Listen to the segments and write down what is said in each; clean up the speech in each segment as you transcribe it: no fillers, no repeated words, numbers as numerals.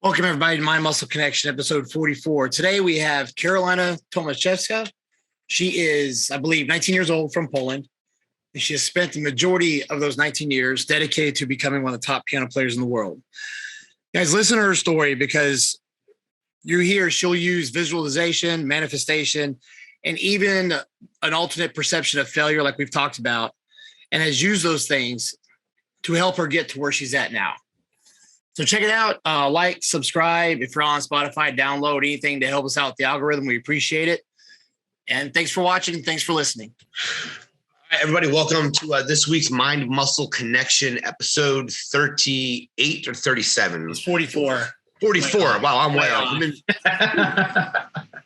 Welcome, everybody, to Mind Muscle Connection, episode 44. Today, we have Karolina Tomaszewska. She is, I believe, 19 years old from Poland. And she has spent the majority of those 19 years dedicated to becoming one of the top piano players in the world. Guys, listen to her story because you hear she'll use visualization, manifestation, and even an alternate perception of failure like we've talked about, and has used those things to help her get to where she's at now. So check it out. Like, subscribe. If you're on Spotify, download anything to help us out with the algorithm. We appreciate it. And thanks for watching. Thanks for listening. All right, everybody, welcome to this week's Mind Muscle Connection, episode 38 or 37. It's 44. 44. Wow, I'm way off.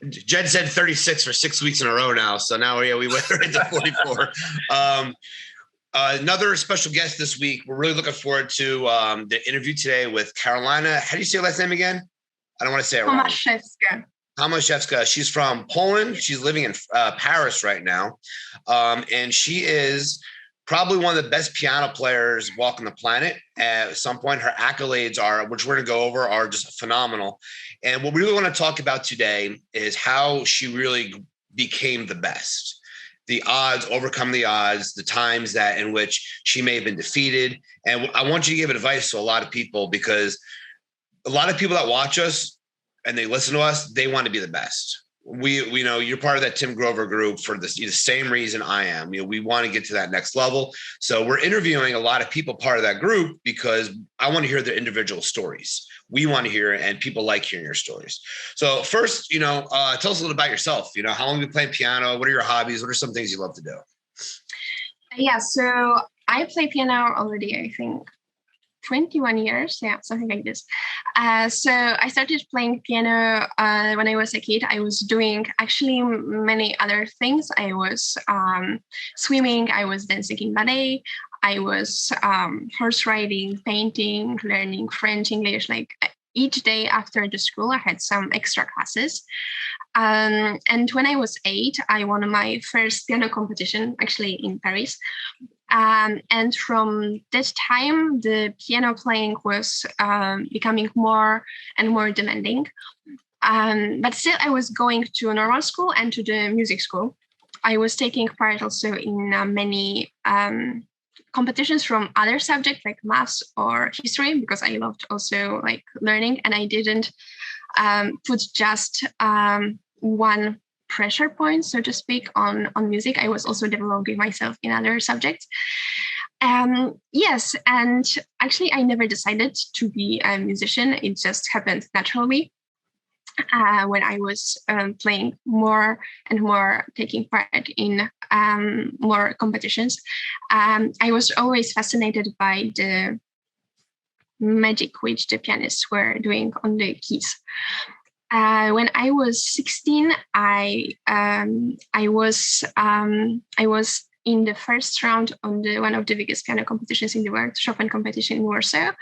Jed said 36 for 6 weeks in a row now. So now we went into 44. Another special guest this week. We're really looking forward to the interview today with Karolina. How do you say your last name again? I don't want to say it wrong. Tomaszewska. She's from Poland. She's living in Paris right now. And she is probably one of the best piano players walking the planet. At some point, her accolades are, which we're going to go over, are just phenomenal. And what we really want to talk about today is how she really became the best. The odds, overcome the odds, the times that in which she may have been defeated. And I want you to give advice to a lot of people, because a lot of people that watch us and they listen to us, they want to be the best. We know you're part of that Tim Grover group for the same reason I am. We want to get to that next level. So we're interviewing a lot of people part of that group because I want to hear their individual stories. We want to hear it, and people like hearing your stories. So first, tell us a little about yourself. How long have you played piano? What are your hobbies? What are some things you love to do? Yeah, so I play piano already, I think, 21 years. Yeah, something like this. So I started playing piano when I was a kid. I was doing actually many other things. I was swimming. I was dancing in ballet. I was horse riding, painting, learning French, English. Like each day after the school, I had some extra classes. And when I was 8, I won my first piano competition, actually in Paris. And from that time, the piano playing was becoming more and more demanding. But still, I was going to normal school and to the music school. I was taking part also in many competitions from other subjects like maths or history, because I loved also like learning, and I didn't put just one pressure point, so to speak, on music. I was also developing myself in other subjects. Yes, and actually I never decided to be a musician. It just happened naturally. When I was playing more and more, taking part in more competitions, I was always fascinated by the magic which the pianists were doing on the keys. When I was 16, I was in the first round on one of the biggest piano competitions in the world, Chopin competition in Warsaw,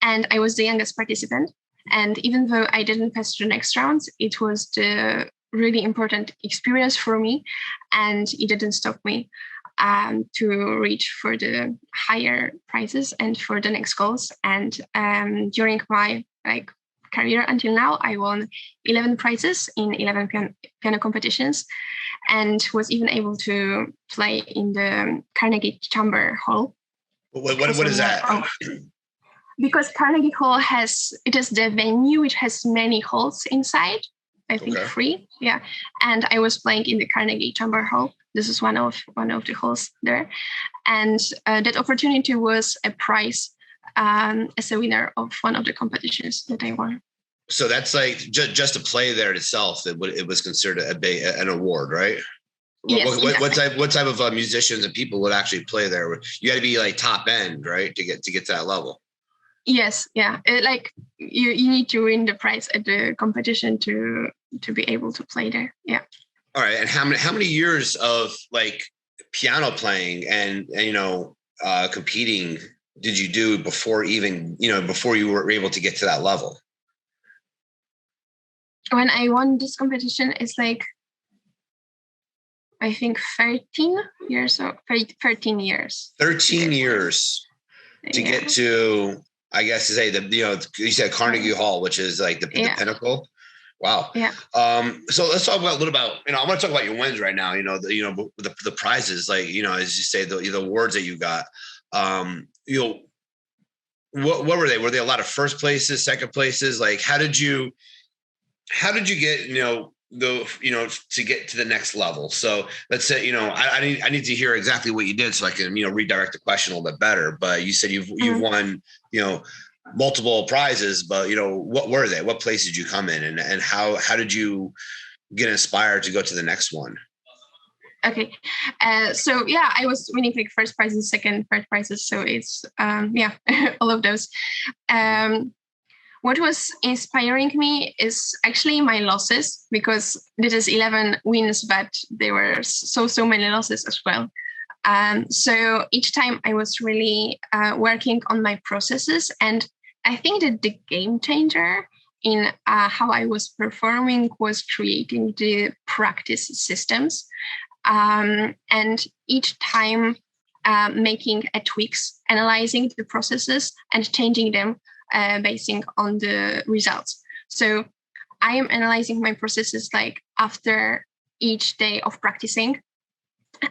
and I was the youngest participant. And even though I didn't pass to the next round, it was the really important experience for me, and it didn't stop me to reach for the higher prizes and for the next goals. And during my career until now, I won 11 prizes in 11 piano competitions, and was even able to play in the Carnegie Chamber Hall. What is that? Because Carnegie Hall is the venue which has many halls inside. I think 3. Yeah, and I was playing in the Carnegie Chamber Hall. This is one of the halls there, and that opportunity was a prize as a winner of one of the competitions that I won. So that's like just to play there itself. It was considered an award, right? Yes, what type of musicians and people would actually play there? You got to be like top end, right, to get to that level. Yes, yeah. You need to win the prize at the competition to be able to play there. Yeah. All right. And how many years of like piano playing and competing did you do before you were able to get to that level? When I won this competition, it's like, I think 13 years. 13 years. 13 years to get to I guess to say that, you said Carnegie Hall, which is like the pinnacle. Wow. Yeah. So let's talk about a little about, I want to talk about your wins right now, the prizes, like, as you say, the awards that you got, what were they? Were they a lot of first places, second places? Like, how did you get, to get to the next level? So let's say, I need to hear exactly what you did so I can, redirect the question a little bit better. But you said you've won, multiple prizes, but what were they? What place did you come in, and how did you get inspired to go to the next one? Okay. So yeah, I was winning like first prizes, second, third prizes. So it's all of those. What was inspiring me is actually my losses, because this is 11 wins, but there were so many losses as well. So each time I was really working on my processes, and I think that the game changer in how I was performing was creating the practice systems, and each time making tweaks, analyzing the processes and changing them basing on the results. So I am analyzing my processes like after each day of practicing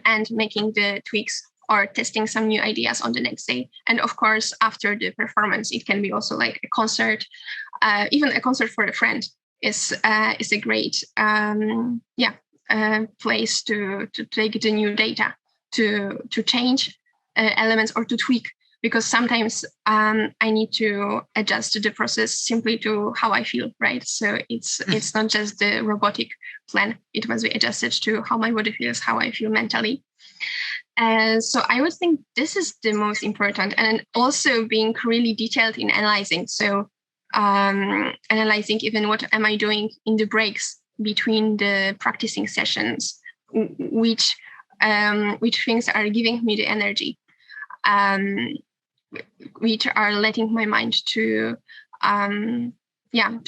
and making the tweaks or testing some new ideas on the next day. And of course, after the performance, it can be also like a concert, even a concert for a friend is a great place to take the new data, to change elements or to tweak, because sometimes I need to adjust the process simply to how I feel, right? So it's not just the robotic plan. It must be adjusted to how my body feels, how I feel mentally. So I would think this is the most important, and also being really detailed in analyzing. So analyzing even what am I doing in the breaks between the practicing sessions, which things are giving me the energy, which are letting my mind to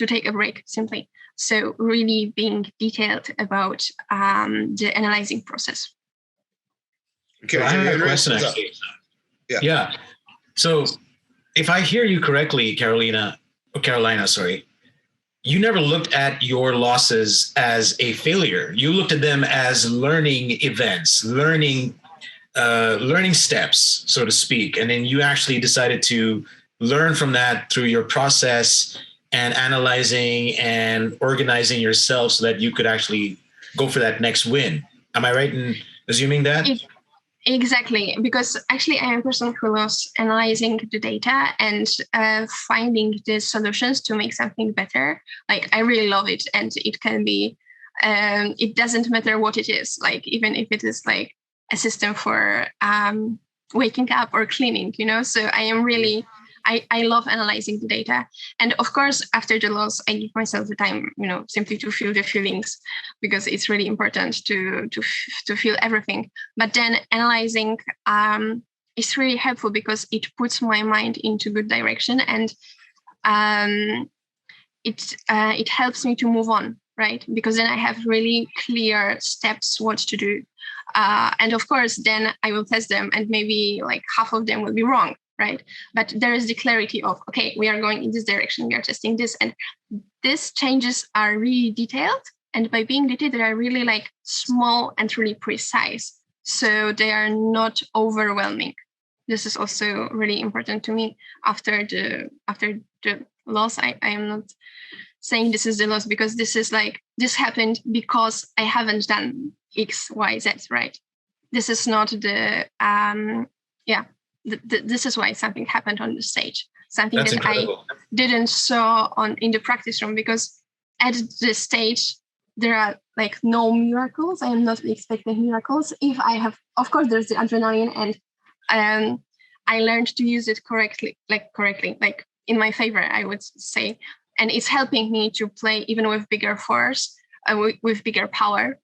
take a break simply. So really being detailed about the analyzing process. Okay, so I have a question actually. Yeah. So if I hear you correctly, Karolina, sorry, you never looked at your losses as a failure. You looked at them as learning events, learning steps, so to speak. And then you actually decided to learn from that through your process and analyzing and organizing yourself so that you could actually go for that next win. Am I right in assuming that? Exactly, because actually I am a person who loves analyzing the data and finding the solutions to make something better. Like I really love it, and it can be, it doesn't matter what it is. Like even if it is like a system for waking up or cleaning, So I am really, I love analyzing the data. And of course, after the loss, I give myself the time, simply to feel the feelings, because it's really important to feel everything. But then analyzing is really helpful because it puts my mind into good direction, and it helps me to move on, right? Because then I have really clear steps what to do. And of course, then I will test them, and maybe like half of them will be wrong, right? But there is the clarity of, okay, we are going in this direction, we are testing this, and these changes are really detailed. And by being detailed, they are really like small and really precise. So they are not overwhelming. This is also really important to me after the loss. I am not saying this is the loss because this is like, this happened because I haven't done X, Y, Z, right? This is not the, this is why something happened on the stage. Something That's that incredible. I didn't saw in the practice room, because at the stage, there are like no miracles. I am not expecting miracles. If I have, of course, there's the adrenaline, and I learned to use it correctly, like in my favor, I would say. And it's helping me to play even with bigger force, with bigger power.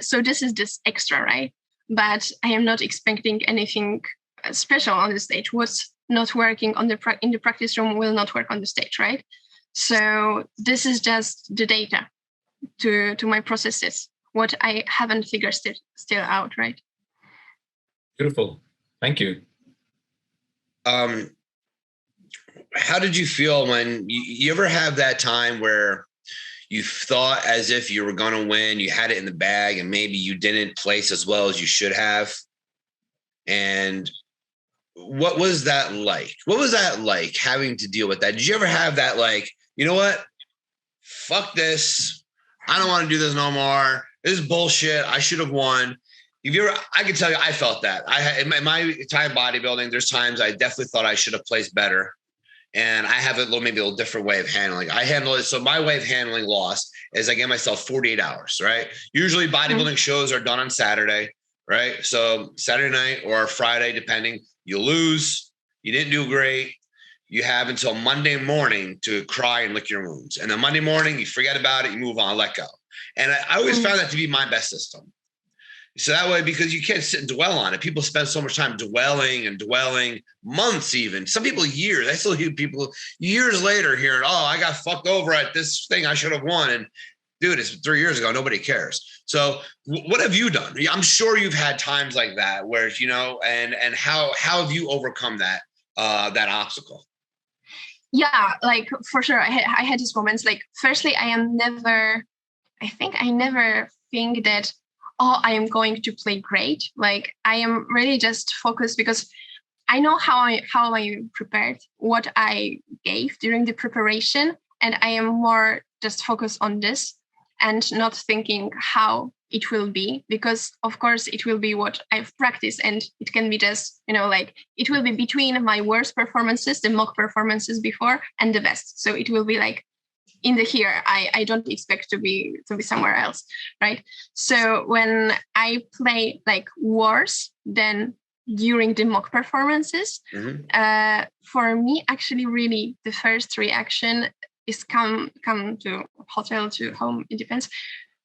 So this is just extra, right? But I am not expecting anything special on the stage. What's not working in the practice room will not work on the stage, right? So this is just the data to my processes, what I haven't figured still out, right? Beautiful. Thank you. how did you feel when you ever have that time where you thought as if you were going to win, you had it in the bag, and maybe you didn't place as well as you should have? And what was that like? What was that like, having to deal with that? Did you ever have that, like, you know what? Fuck this. I don't want to do this no more. This is bullshit. I should have won. I can tell you, I felt that. In my time bodybuilding, there's times I definitely thought I should have placed better. And I have maybe a little different way of handling. I handle it. So my way of handling loss is I give myself 48 hours, right? Usually bodybuilding shows are done on Saturday, right? So Saturday night or Friday, depending, you lose, you didn't do great. You have until Monday morning to cry and lick your wounds. And then Monday morning, you forget about it, you move on, let go. And I always found that to be my best system. So that way, because you can't sit and dwell on it. People spend so much time dwelling, months even. Some people years. I still hear people years later hearing, oh, I got fucked over at this thing I should have won. And dude, it's 3 years ago. Nobody cares. So what have you done? I'm sure you've had times like that where, and how have you overcome that obstacle? Yeah, like for sure. I had these moments. Like, firstly, I never think that, oh, I am going to play great. Like, I am really just focused because I know how I prepared, what I gave during the preparation, and I am more just focused on this and not thinking how it will be, because of course it will be what I've practiced, and it can be just, like, it will be between my worst performances, the mock performances before, and the best. So it will be like in the here. I don't expect to be somewhere else, right? So when I play like worse than during the mock performances, for me, actually, really, the first reaction is come to hotel, to home, it depends,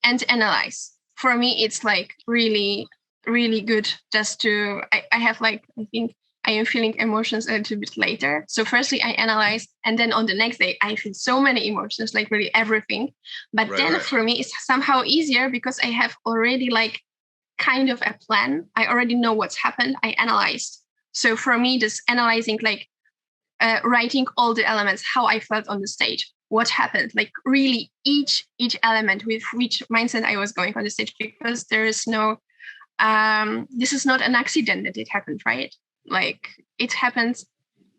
and analyze. For me, it's like really, really good just to, I have like, I think I am feeling emotions a little bit later. So firstly, I analyze, and then on the next day, I feel so many emotions, like really everything. But then for me, it's somehow easier because I have already like kind of a plan. I already know what's happened. I analyzed. So for me, just analyzing, like writing all the elements, how I felt on the stage, what happened, like really each element with which mindset I was going on the stage, because there is no, this is not an accident that it happened, right? Like, it happens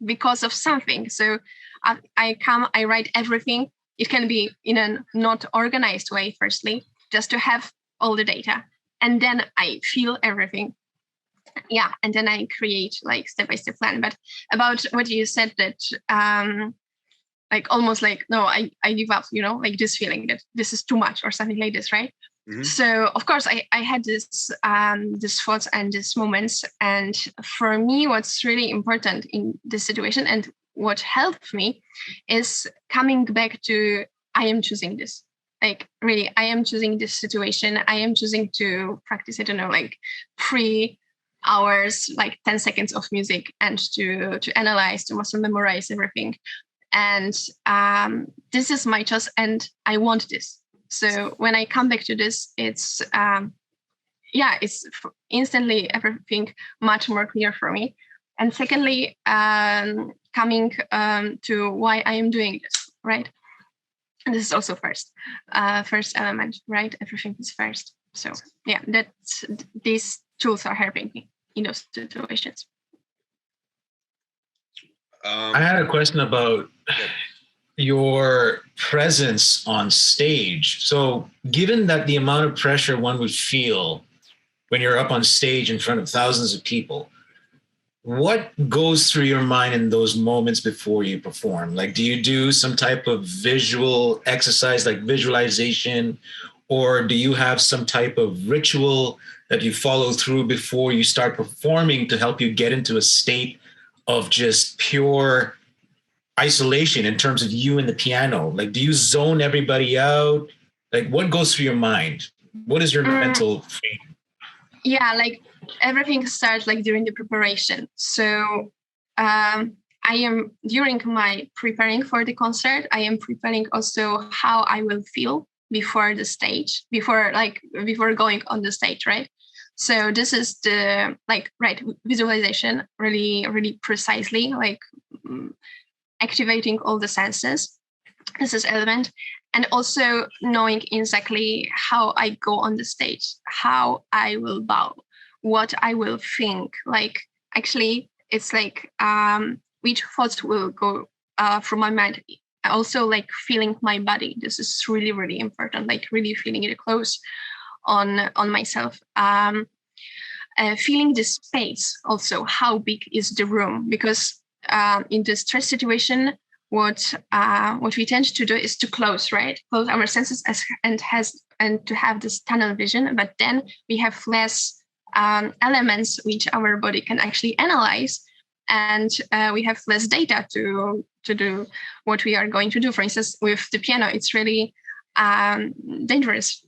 because of something. So I write everything. It can be in a not organized way, firstly, just to have all the data. And then I feel everything. Yeah. And then I create like step-by-step plan. But about what you said, that like almost like, no, I give up, like this feeling that this is too much or something like this, right? So of course I had this thoughts and these moments. And for me, what's really important in this situation and what helped me is coming back to, I am choosing this. Like, really, I am choosing this situation. I am choosing to practice, I don't know, like 3 hours, like 10 seconds of music, and to analyze, to muscle memorize everything. And this is my choice, and I want this. So when I come back to this, it's it's instantly everything much more clear for me. And secondly, coming to why I am doing this, right? And this is also first element, right? Everything is first. So yeah, these tools are helping me in those situations. I had a question about your presence on stage. So given that the amount of pressure one would feel when you're up on stage in front of thousands of people, what goes through your mind in those moments before you perform? Like, do you do some type of visual exercise, like visualization, or do you have some type of ritual that you follow through before you start performing to help you get into a state of just pure isolation in terms of you and the piano? Like, do you zone everybody out? Like, what goes through your mind? What is your mental frame? Yeah, like everything starts like during the preparation. So I am, during my preparing for the concert, I am preparing also how I will feel before the stage, before going on the stage, right? So this is the visualization, really, really precisely, like activating all the senses. This is element. And also knowing exactly how I go on the stage, how I will bow, what I will think. Like, actually, it's like which thoughts will go through my mind. Also, like feeling my body. This is really, really important. Like really feeling it close on myself. Feeling the space. Also, how big is the room? Because in the stress situation, what we tend to do is to close our senses and to have this tunnel vision. But then we have less elements which our body can actually analyze, and we have less data to do what we are going to do. For instance, with the piano, it's really dangerous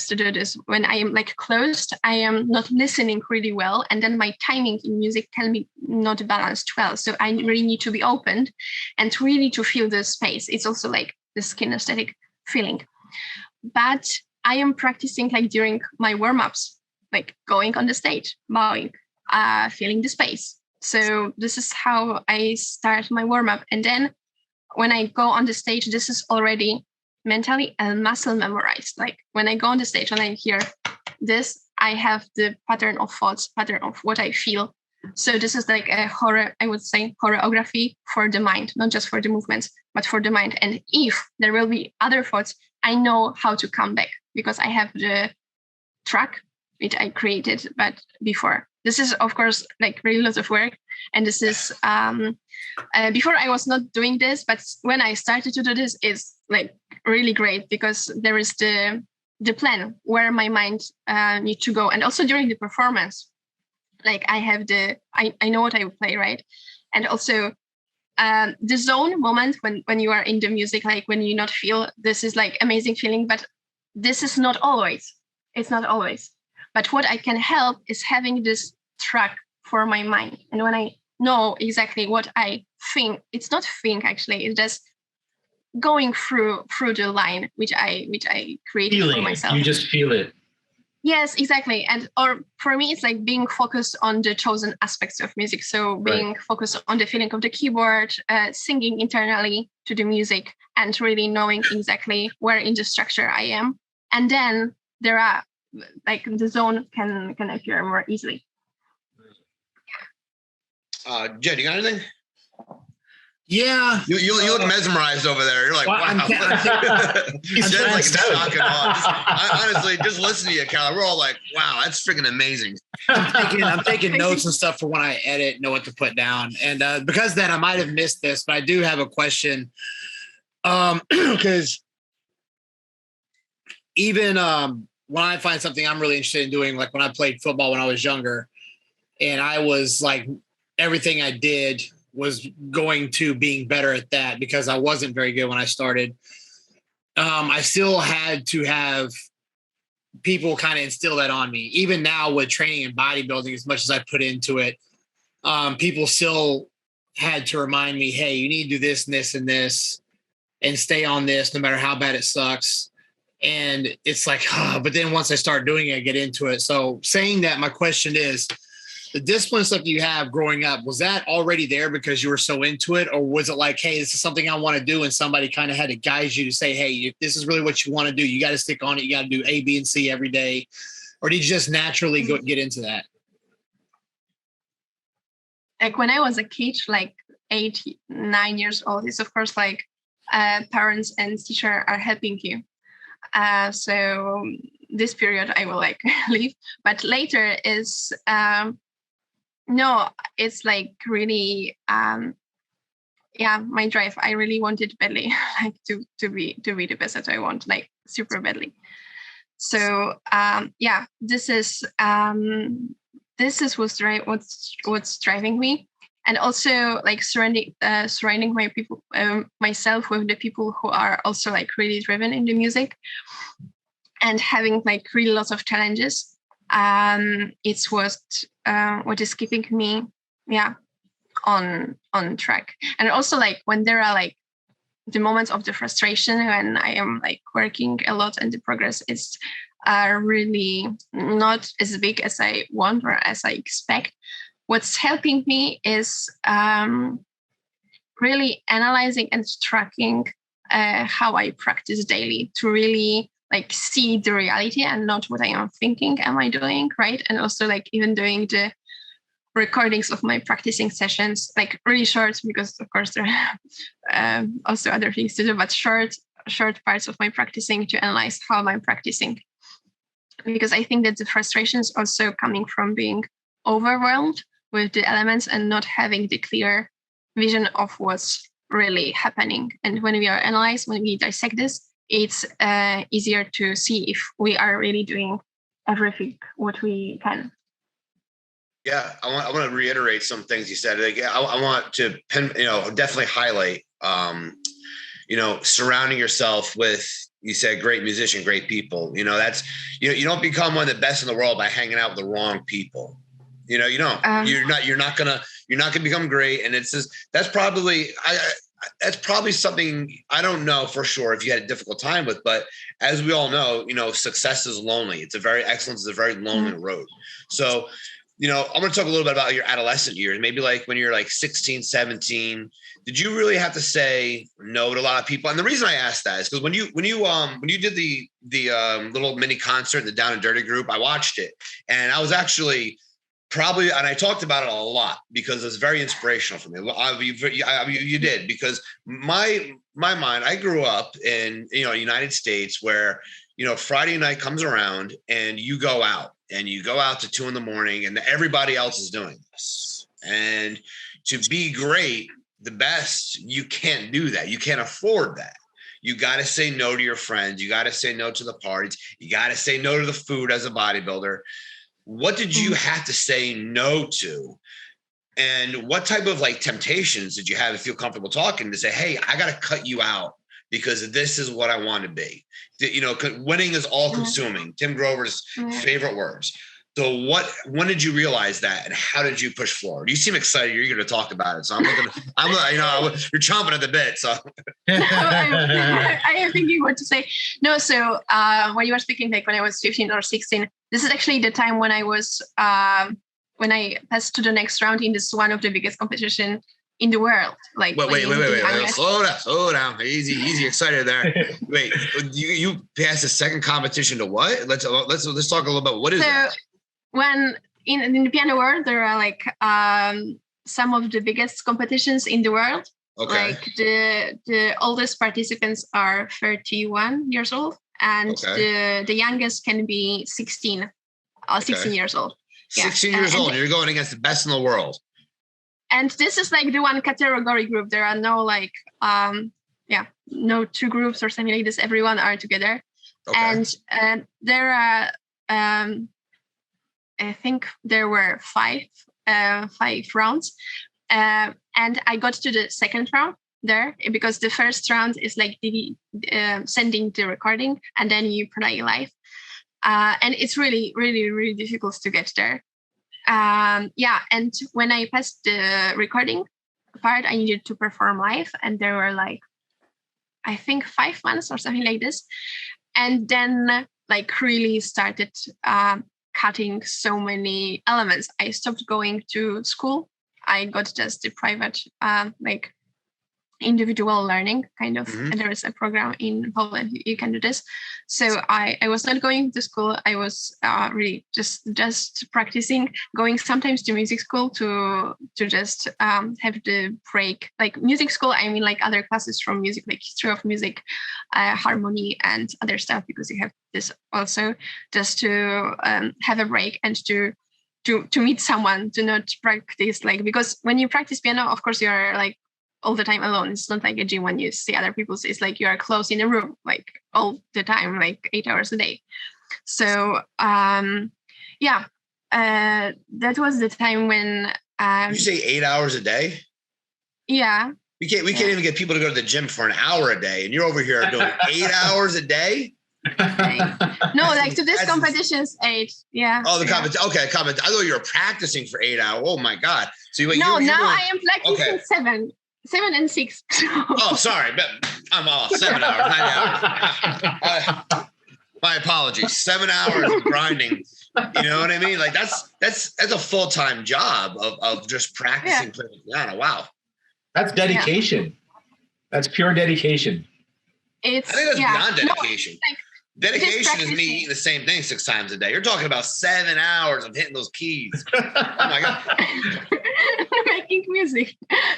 to do this. When I am like closed, I am not listening really well, and then my timing in music can be not balanced well. So I really need to be opened and really to feel the space. It's also like this kinesthetic feeling. But I am practicing like during my warm-ups, like going on the stage, bowing, feeling the space. So this is how I start my warm-up. And then when I go on the stage, this is already mentally and muscle memorized. Like when I go on the stage and I hear this, I have the pattern of thoughts, pattern of what I feel. So this is like a choreography for the mind, not just for the movements, but for the mind. And if there will be other thoughts, I know how to come back because I have the track which I created, but before. This is, of course, like really lots of work. And this is, before I was not doing this, but when I started to do this, it's like really great because there is the plan where my mind needs to go. And also during the performance, like I have I know what I will play, right? And also the zone moment when you are in the music, like when you not feel, this is like amazing feeling, but this is not always. It's not always. But what I can help is having this track for my mind. And when I know exactly what I think, it's not think actually, it's just going through the line which I created Feeling for myself. You just feel it. Yes, exactly. And or for me, it's like being focused on the chosen aspects of music. So being focused on the feeling of the keyboard, singing internally to the music, and really knowing exactly where in the structure I am. And then there are like the zone can appear more easily. Jed, you got anything? Yeah. You look mesmerized over there. You're like, well, wow. Jed's like in shock and awe. Honestly, just listen to you, Cal. We're all like, wow, that's freaking amazing. I'm taking notes and stuff for when I edit, know what to put down. And because of that, I might have missed this, but I do have a question. Because even when I find something I'm really interested in doing, like when I played football when I was younger, and I was like, everything I did was going to being better at that because I wasn't very good when I started. I still had to have people kind of instill that on me. Even now with training and bodybuilding, as much as I put into it, people still had to remind me, hey, you need to do this and this and this and stay on this no matter how bad it sucks. And it's like, but then once I start doing it, I get into it. So saying that, my question is, the discipline stuff you have growing up, was that already there because you were so into it? Or was it like, hey, this is something I want to do, and somebody kind of had to guide you to say, hey, if this is really what you want to do, you got to stick on it. You got to do A, B, and C every day. Or did you just naturally get into that? Like when I was a kid, like 8, 9 years old, it's of course like parents and teacher are helping you. So this period I will like leave, but later is no, it's like really my drive. I really wanted badly like to be the best that I want, like super badly. So this is what's driving me. And also like surrounding my people, myself with the people who are also like really driven in the music, and having like really lots of challenges. It's what is keeping me, on track. And also like when there are like the moments of the frustration when I am like working a lot and the progress is really not as big as I want or as I expect. What's helping me is really analyzing and tracking how I practice daily to really like see the reality and not what I am thinking am I doing, right? And also like even doing the recordings of my practicing sessions, like really short, because of course there are also other things to do, but short parts of my practicing to analyze how I'm practicing. Because I think that the frustration is also coming from being overwhelmed with the elements and not having the clear vision of what's really happening. And when we dissect this, it's easier to see if we are really doing everything what we can. Yeah, I want to reiterate some things you said. Like, I want to definitely highlight, surrounding yourself with, you said, great musician, great people. That's, you don't become one of the best in the world by hanging out with the wrong people. You don't. You're not gonna become great. And it's just, that's probably something I don't know for sure if you had a difficult time with, but as we all know, success is lonely. Excellence is a very lonely road. So, I'm going to talk a little bit about your adolescent years, maybe like when you're like 16, 17, did you really have to say no to a lot of people? And the reason I asked that is because when you did the little mini concert in the Down and Dirty group, I watched it, and I was actually and I talked about it a lot because it's very inspirational for me. You did, because my mind, I grew up in, United States where, Friday night comes around and you go out to 2 a.m. and everybody else is doing this. And to be great, the best, you can't do that. You can't afford that. You got to say no to your friends. You got to say no to the parties. You got to say no to the food as a bodybuilder. What did you have to say no to? And what type of like temptations did you have to feel comfortable talking to say, hey, I got to cut you out because this is what I want to be? Winning is all consuming. Tim Grover's favorite words. So when did you realize that, and how did you push forward? You seem excited. You're going to talk about it. So you're chomping at the bit. So I am thinking what to say. No. So when you were speaking, like when I was 15 or 16, this is actually the time when I was, when I passed to the next round in this one of the biggest competition in the world. Like, wait. Slow down. Easy, excited there. Wait, you passed the second competition to what? Let's talk a little about what is that? When in the piano world, there are like some of the biggest competitions in the world. Okay. Like the oldest participants are 31 years old, and the youngest can be 16 or 16 years old. 16 years old. You're going against the best in the world. And this is like the one category group. There are no like no two groups or something like this. Everyone are together. Okay. And there are I think there were five rounds, and I got to the second round there because the first round is like sending the recording and then you play live, and it's really, really, really difficult to get there. And when I passed the recording part, I needed to perform live, and there were like I think 5 months or something like this, and then like really started cutting so many elements. I stopped going to school. I got just the private, like individual learning kind of. And there is a program in Poland you can do this. So I was not going to school. I was really just practicing, going sometimes to music school to just have the break. Like music school, I mean like other classes from music, like history of music, harmony and other stuff, because you have this also just to have a break and to meet someone, to not practice like, because when you practice piano, of course you are like all the time alone. It's not like a gym when you see other people. It's like you are close in a room, like all the time, like 8 hours a day. So that was the time when you say 8 hours a day? Yeah. We can't even get people to go to the gym for an hour a day, and you're over here doing 8 hours a day? No, like to this competition's 8. Yeah. Oh, the competition. Okay, I thought you were practicing for 8 hours. Oh my God. So I am practicing 7 and 6. Oh, sorry, but I'm off. 7 hours, 9 hours. My apologies. 7 hours of grinding. You know what I mean? Like that's a full-time job of just practicing playing piano. Wow. That's dedication. Yeah. That's pure dedication. I think that's beyond dedication. No, dedication is me eating the same thing 6 times a day. You're talking about 7 hours of hitting those keys. Oh my God. Making music.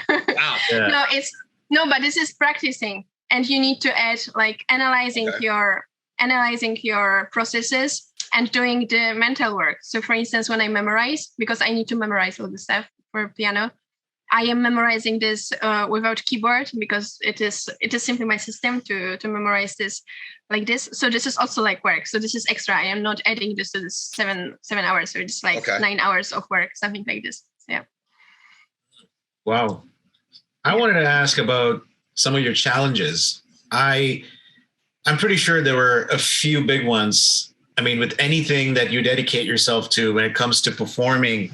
Wow. Yeah. But this is practicing, and you need to add like analyzing your processes and doing the mental work. So for instance, when I memorize, because I need to memorize all the stuff for piano, I am memorizing this without keyboard because it is simply my system to memorize this like this. So this is also like work. So this is extra. I am not adding this to the 7 hours, or just like 9 hours of work, something like this. So, yeah. Wow. I wanted to ask about some of your challenges. I'm pretty sure there were a few big ones. I mean, with anything that you dedicate yourself to when it comes to performing,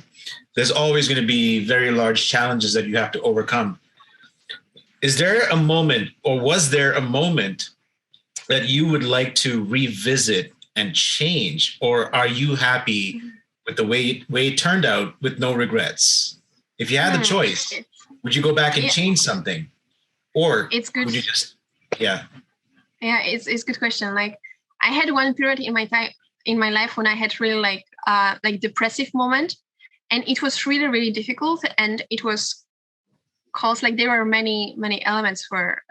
there's always going to be very large challenges that you have to overcome. Is there a moment, or was there a moment that you would like to revisit and change, or are you happy with the way it turned out with no regrets? If you had the choice, would you go back and change something, or it's good. Would you just, it's a good question. Like, I had one period in my life when I had really like depressive moment. And it was really, really difficult. And it was caused, like, there were many, many elements for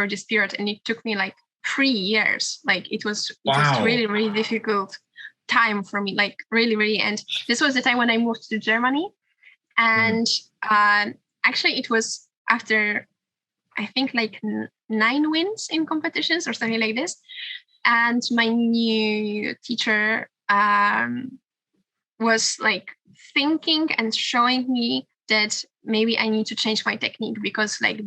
this period. And it took me like 3 years. Like, it was really, really difficult time for me, like really, really. And this was the time when I moved to Germany. And actually it was after, I think, like 9 wins in competitions or something like this. And my new teacher was like thinking and showing me that maybe I need to change my technique, because like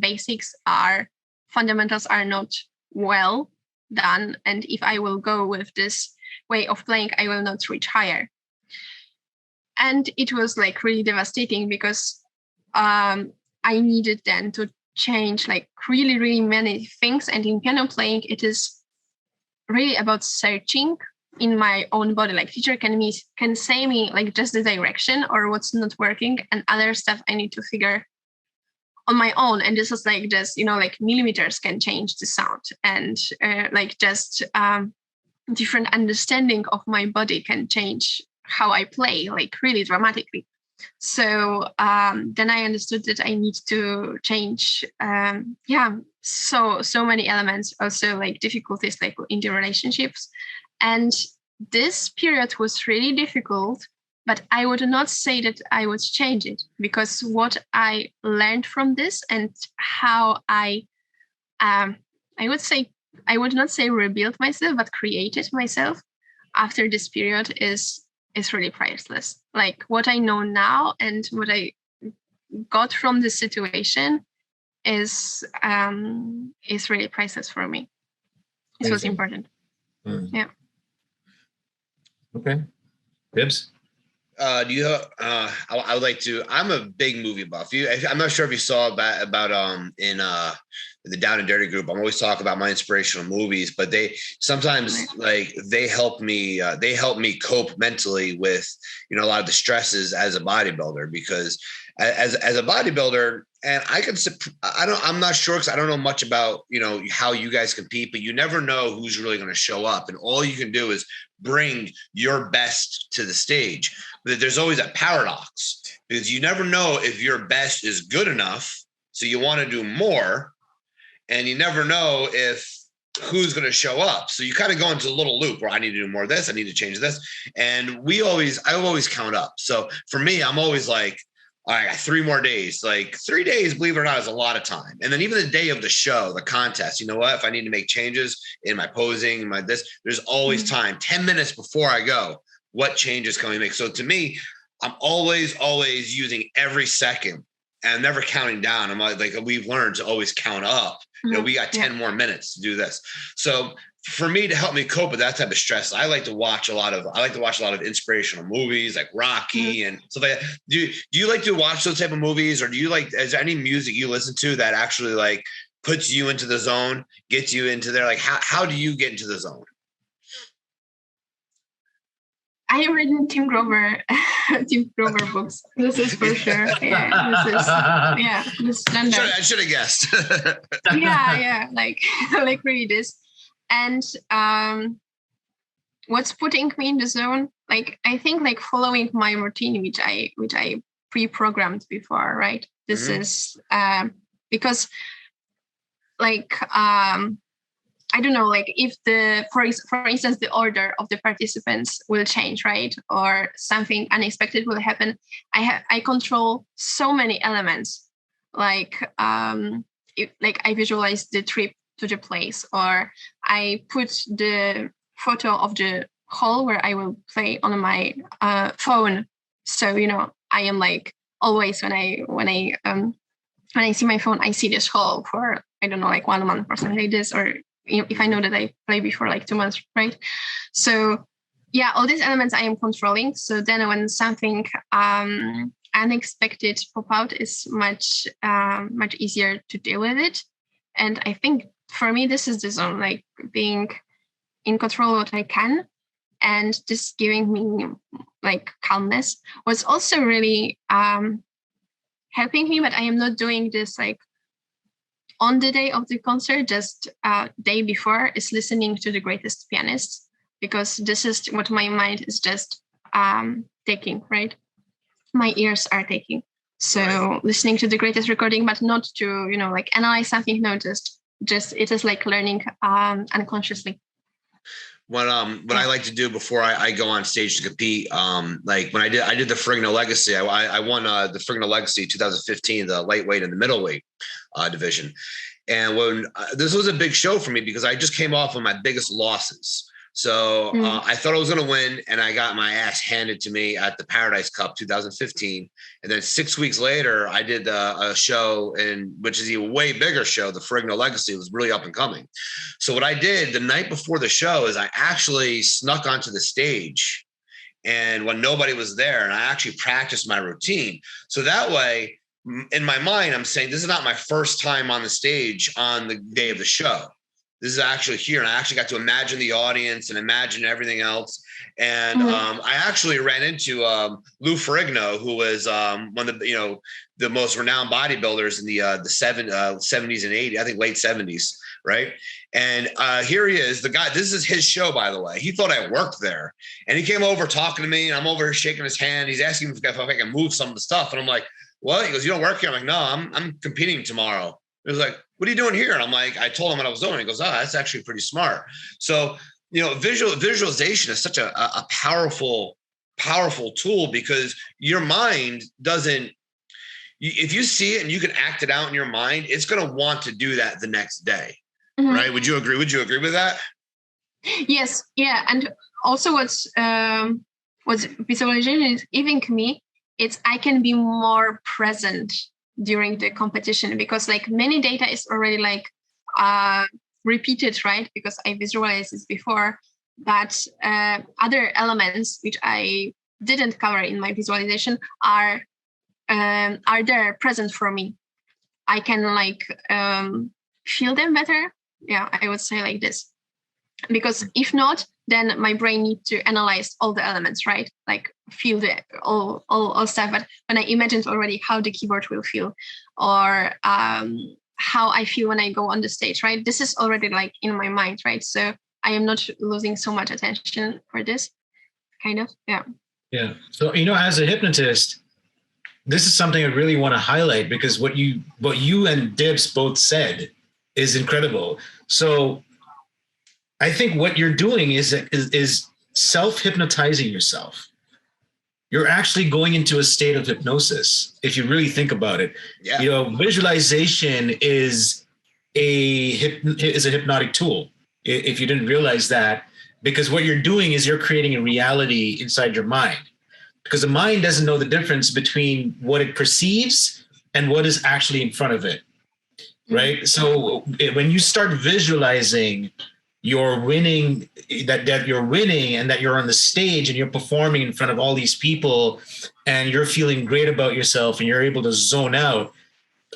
fundamentals are not well done. And if I will go with this way of playing, I will not reach higher. And it was like really devastating, because I needed then to change like really, really many things. And in piano playing, it is really about searching in my own body. Like, teacher can say me like just the direction or what's not working, and other stuff I need to figure on my own. And this is like just, like millimeters can change the sound, and like just different understanding of my body can change how I play, like really dramatically. So then I understood that I need to change so many elements, also like difficulties like in the relationships. And this period was really difficult, but I would not say that I would change it, because what I learned from this and how I would not say rebuilt myself, but created myself after this period is really priceless. Like, what I know now and what I got from this situation is really priceless for me. It was important. Yeah. Okay. Bibbs? Do you I would like to, I'm a big movie buff. I'm not sure if you saw about in the Down and Dirty group. I'm always talking about my inspirational movies, but they sometimes they help me cope mentally with, a lot of the stresses as a bodybuilder, because as a bodybuilder, and I'm not sure, because I don't know much about, how you guys compete, but you never know who's really going to show up. And all you can do is bring your best to the stage. But there's always a paradox, because you never know if your best is good enough. So you want to do more, and you never know if who's going to show up. So you kind of go into a little loop where I need to do more of this, I need to change this. And I always count up. So for me, I'm always like, all right, I got 3 more days. Like 3 days, believe it or not, is a lot of time. And then even the day of the show, the contest, you know what? If I need to make changes in my posing, there's always time. 10 minutes before I go, what changes can we make? So to me, I'm always using every second, and I'm never counting down. I'm like we've learned to always count up. We got 10 more minutes to do this. So for me, to help me cope with that type of stress, I like to watch a lot of inspirational movies like Rocky and stuff like that. Do you like to watch those type of movies, or is there any music you listen to that actually like puts you into the zone, gets you into there? Like how do you get into the zone? I have read Tim Grover books. This is for sure. Yeah, this is standard. I should have guessed. yeah, like really this. And what's putting me in the zone? Like I think like following my routine, which I pre-programmed before, right? This is because like I don't know, like if for instance, the order of the participants will change, right? Or something unexpected will happen. I control so many elements, like I visualize the trip to the place, or I put the photo of the hall where I will play on my phone. So, I am like always when I see my phone, I see this hall for, I don't know, like 1 month or something like this, or if I know that I play before like 2 months, right? So yeah, all these elements I am controlling. So then when something unexpected pop out, is much easier to deal with it. And I think for me, this is the zone, like being in control of what I can, and just giving me like calmness was also really helping me. But I am not doing this like on the day of the concert, just day before, is listening to the greatest pianists, because this is what my mind is just taking, right? My ears are taking. So listening to the greatest recording, but not to, like analyze something. No, just it is like learning unconsciously. What I like to do before I go on stage to compete, like when I did the Ferrigno Legacy, I won the Ferrigno Legacy 2015, the lightweight and the middleweight division. And when this was a big show for me, because I just came off of my biggest losses. So I thought I was going to win, and I got my ass handed to me at the Paradise Cup 2015. And then 6 weeks later, I did a show, which is a way bigger show. The Ferrigno Legacy was really up and coming. So what I did the night before the show is I actually snuck onto the stage, and when nobody was there, and I actually practiced my routine. So that way, in my mind, I'm saying this is not my first time on the stage on the day of the show. This is actually here. And I actually got to imagine the audience and imagine everything else. And I actually ran into Lou Ferrigno, who was one of the most renowned bodybuilders in the 70s and 80s, I think late 70s, right? And here he is, the guy. This is his show, by the way. He thought I worked there. And he came over talking to me, and I'm over here shaking his hand. He's asking if I can move some of the stuff. And I'm like, what? He goes, you don't work here? I'm like, no, I'm competing tomorrow. He was like, what are you doing here? And I'm like, I told him what I was doing. He goes, oh, that's actually pretty smart. So, visualization is such a powerful tool, because your mind doesn't, if you see it and you can act it out in your mind, it's going to want to do that the next day. Right? Would you agree? Would you agree with that? Yes. Yeah. And also what's visualization is giving me, I can be more present during the competition, because like many data is already like repeated, right? Because I visualized this before, but other elements which I didn't cover in my visualization are there present for me. I can like feel them better. Yeah, I would say like this, because if not, then my brain needs to analyze all the elements, right? Like feel the all stuff. But when I imagined already how the keyboard will feel, or how I feel when I go on the stage, right? This is already like in my mind, right? So I am not losing so much attention for this, kind of. Yeah. Yeah. So, as a hypnotist, this is something I really want to highlight, because what you and Dibs both said is incredible. So I think what you're doing is self-hypnotizing yourself. You're actually going into a state of hypnosis, if you really think about it. Yeah. Visualization is a hypnotic tool, if you didn't realize that, because what you're doing is you're creating a reality inside your mind, because the mind doesn't know the difference between what it perceives and what is actually in front of it, right? So when you start visualizing you're winning, that you're winning, and that you're on the stage and you're performing in front of all these people, and you're feeling great about yourself and you're able to zone out,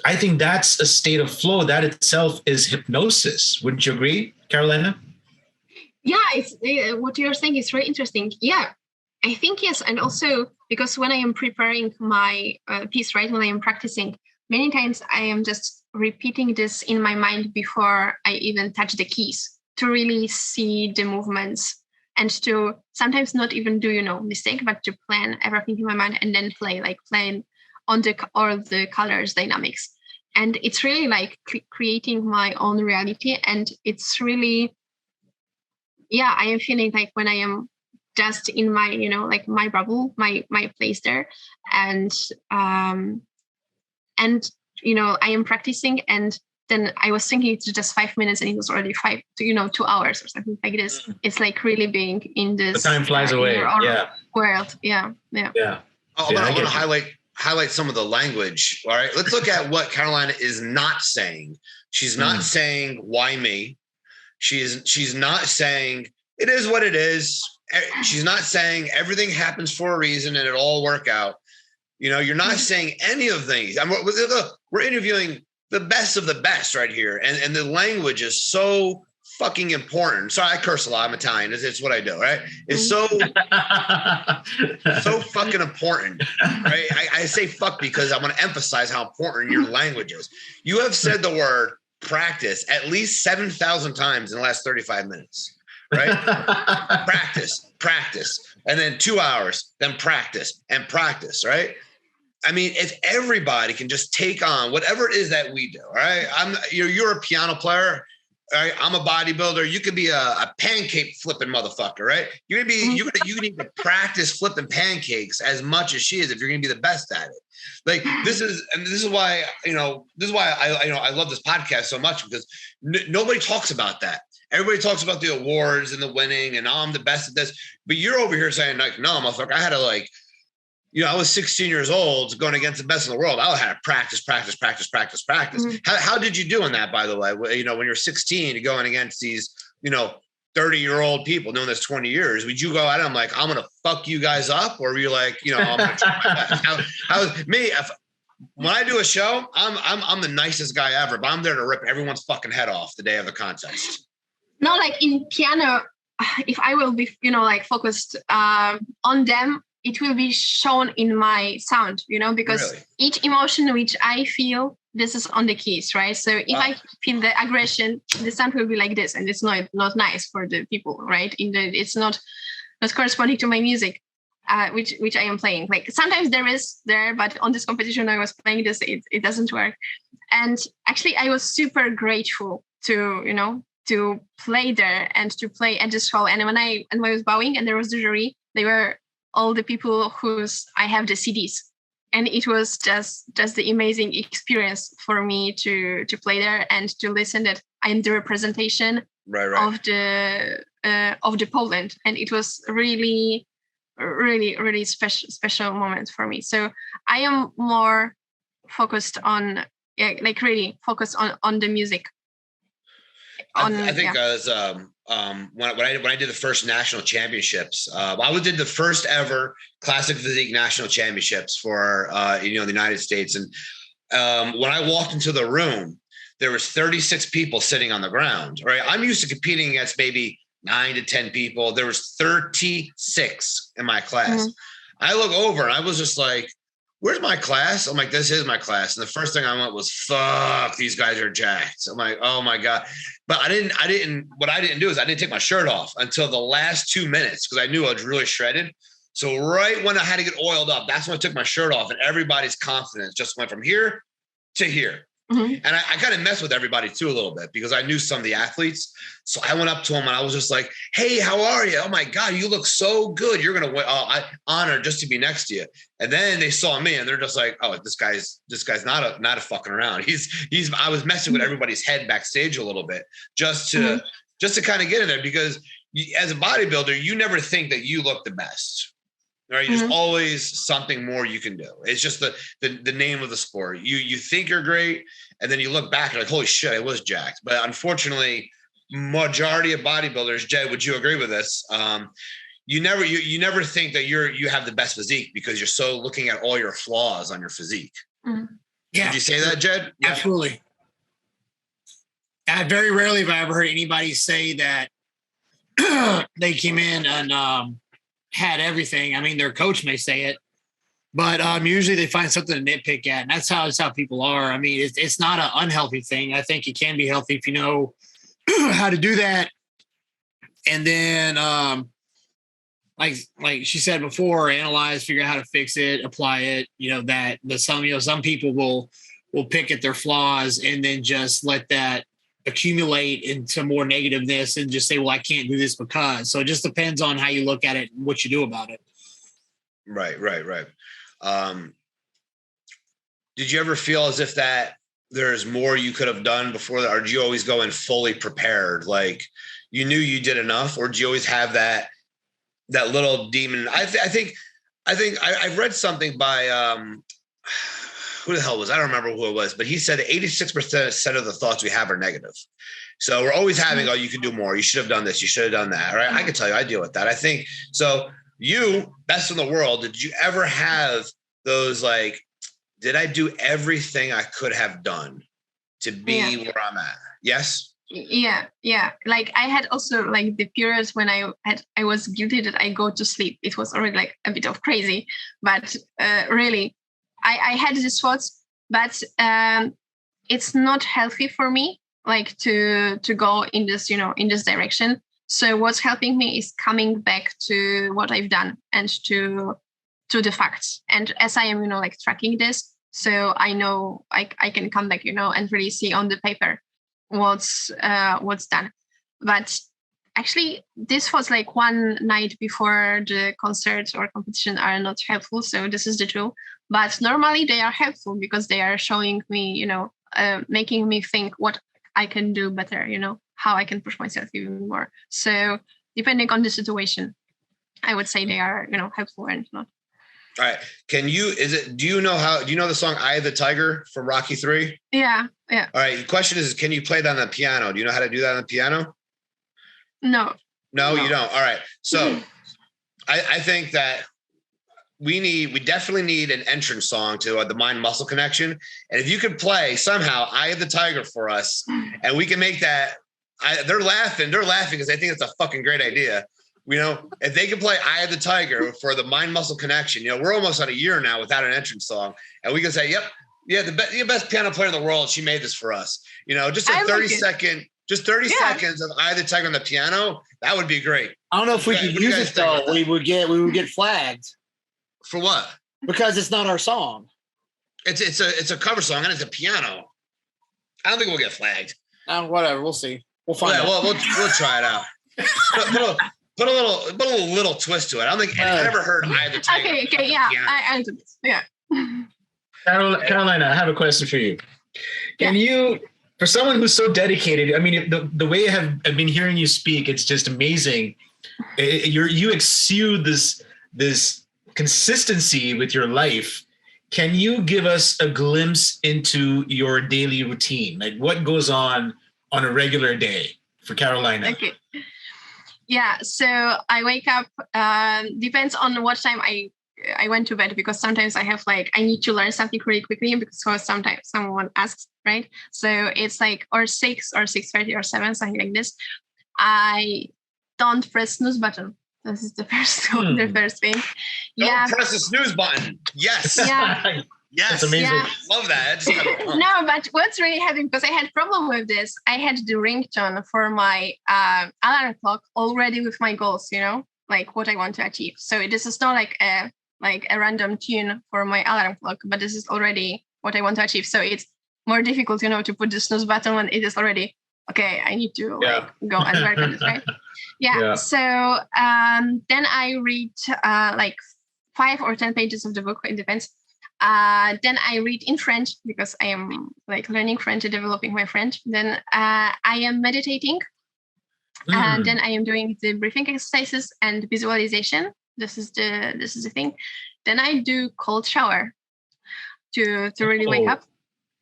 I think that's a state of flow. That itself is hypnosis. Wouldn't you agree, Karolina? Yeah, what you're saying is very interesting. Yeah, I think yes, and also because when I am preparing my piece, right, when I am practicing, many times I am just repeating this in my mind before I even touch the keys to really see the movements and to sometimes not even do mistake, but to plan everything in my mind and then play on all the colors dynamics. And it's really like creating my own reality, and it's really, I am feeling like when I am just in my like my bubble, my place there, and I am practicing, and then I was thinking it's just 5 minutes and it was already 2 hours or something like this. It's like really being in this, the time flies away. World. Yeah. I want to highlight some of the language. All right, let's look at what Karolina is not saying. She's not saying why me. She's not saying it is what it is. She's not saying everything happens for a reason and it'll all work out. You're not saying any of these. We're interviewing the best of the best right here. And the language is so fucking important. Sorry, I curse a lot. I'm Italian. It's what I do, right? It's so fucking important, right? I say fuck because I want to emphasize how important your language is. You have said the word practice at least 7,000 times in the last 35 minutes. Right? practice, and then 2 hours, then practice, right? I mean, if everybody can just take on whatever it is that we do, right? You're a piano player, right? I'm a bodybuilder. You could be a pancake flipping motherfucker, right? You need to practice flipping pancakes as much as she is if you're going to be the best at it. Like this is why I love this podcast so much, because nobody talks about that. Everybody talks about the awards and the winning and I'm the best at this, but you're over here saying like, no, motherfucker, I had to I was 16 years old going against the best in the world. I had to practice. Mm-hmm. How did you do in that, by the way? When you're 16 going against these, 30-year-old people doing this 20 years, would you go out and I'm like, I'm going to fuck you guys up? Or were you like, I'm going to try my best? How was me? When I do a show, I'm the nicest guy ever, but I'm there to rip everyone's fucking head off the day of the contest. No, like in piano, if I will be, focused on them, it will be shown in my sound, because really? Each emotion which I feel, this is on the keys, right? So if I feel the aggression, the sound will be like this, and it's not nice for the people, right? It's not corresponding to my music, which I am playing. Like sometimes but on this competition I was playing this, it doesn't work. And actually, I was super grateful to play there and to play at the show. And when I was bowing and there was the jury, they were all the people I have the CDs. And it was just the amazing experience for me to play there and to listen that I'm the representation of the Poland. And it was really, really, really special moment for me. So I am more focused on, really focused on the music. I think as when I did the first national championships, I did the first ever classic physique national championships for the United States, and when I walked into the room, there was 36 people sitting on the ground. Right, I'm used to competing against maybe 9 to 10 people. There was 36 in my class. Mm-hmm. I look over and I was just like, where's my class? I'm like, this is my class. And the first thing I went was, fuck, these guys are jacked. I'm like, oh my God. But what I didn't do is I didn't take my shirt off until the last 2 minutes because I knew I was really shredded. So right when I had to get oiled up, that's when I took my shirt off and everybody's confidence just went from here to here. Mm-hmm. And I kind of messed with everybody too a little bit because I knew some of the athletes. So I went up to them and I was just like, hey, how are you? Oh my God, you look so good. You're going to win. Oh, I honored just to be next to you. And then they saw me and they're just like, oh, this guy's not a fucking around. I was messing with everybody's head backstage a little bit just to kind of get in there because as a bodybuilder, you never think that you look the best. Right? Mm-hmm. There's always something more you can do. It's just the name of the sport. You think you're great, and then you look back and you're like, holy shit, I was jacked. But unfortunately, majority of bodybuilders, Jed, would you agree with this? You never think that you have the best physique because you're so looking at all your flaws on your physique. Mm-hmm. Yeah. Did you say that, Jed? Yeah. Absolutely. Very rarely have I ever heard anybody say that they came in and had everything. I mean, their coach may say it, but usually they find something to nitpick at, and that's how people are. I mean, it's not an unhealthy thing. I think it can be healthy if you know how to do that. And then, like she said before, analyze, figure out how to fix it, apply it. Some people will pick at their flaws and then just let that accumulate into more negativeness and just say, well, I can't do this because. So it just depends on how you look at it and what you do about it. Right. Did you ever feel as if that there's more you could have done before that, or do you always go in fully prepared? Like you knew you did enough, or do you always have that little demon? I think I've read something by, who the hell was, I don't remember who it was, but he said 86% of the thoughts we have are negative. So we're always having, oh, you could do more. You should have done this. You should have done that. Right. I can tell you, I deal with that. I think so. You, best in the world, did you ever have those, like, did I do everything I could have done to be where I'm at? Yes. Yeah. Like I had also like the periods when I was guilty that I go to sleep. It was already like a bit of crazy, but really, I had these thoughts, but it's not healthy for me, like to go in this, in this direction. So what's helping me is coming back to what I've done and to the facts. And as I am, like tracking this, so I know I can come back, and really see on the paper what's done. But actually, this was like one night before the concert or competition are not helpful. So this is the truth. But normally they are helpful because they are showing me, making me think what I can do better, how I can push myself even more. So depending on the situation, I would say they are, helpful and not. All right. Do you know the song Eye of the Tiger from Rocky 3? Yeah. All right. The question is, can you play that on the piano? Do you know how to do that on the piano? No, you don't. All right. So I think that we definitely need an entrance song to the Mind Muscle Connection. And if you could play somehow Eye of the Tiger for us, and we can make that, they're laughing because they think it's a fucking great idea. If they can play Eye of the Tiger for the Mind Muscle Connection, we're almost on a year now without an entrance song. And we can say, yep, yeah, the best piano player in the world, she made this for us. Just a 30 seconds of Eye of the Tiger on the piano. That would be great. I don't know if we could use it though. We would get flagged. For what? Because it's not our song. It's a cover song and it's a piano. I don't think we'll get flagged. Whatever, we'll see. We'll find out. We'll try it out. Put a little twist to it. I don't think I ever heard Eye of the Tiger. Okay, yeah, I'll do this. Yeah. Karolina, I have a question for you. Can you, for someone who's so dedicated, I mean, the way I've been hearing you speak, it's just amazing. You exude this consistency with your life. Can you give us a glimpse into your daily routine? Like what goes on a regular day for Karolina? Okay. Yeah. So I wake up, depends on what time I went to bed, because sometimes I have I need to learn something really quickly because sometimes someone asks, right? So it's or 6 or 6:30 or 7, something like this. I don't press snooze button. This is the first thing. Don't press the snooze button. Yes. Yeah. Yes. That's amazing. Yeah. Love that. No, but what's really happening, because I had problem with this, I had the ringtone for my alarm clock already with my goals, what I want to achieve. So this is not a random tune for my alarm clock, but this is already what I want to achieve. So it's more difficult, to put the snooze button when it is already, okay, I need to go and work on this, right? Yeah. So then I read 5 or 10 pages of the book. It depends. Then I read in French because I am learning French and developing my French. Then I am meditating. And then I am doing the breathing exercises and visualization. This is the thing. Then I do cold shower to really wake up.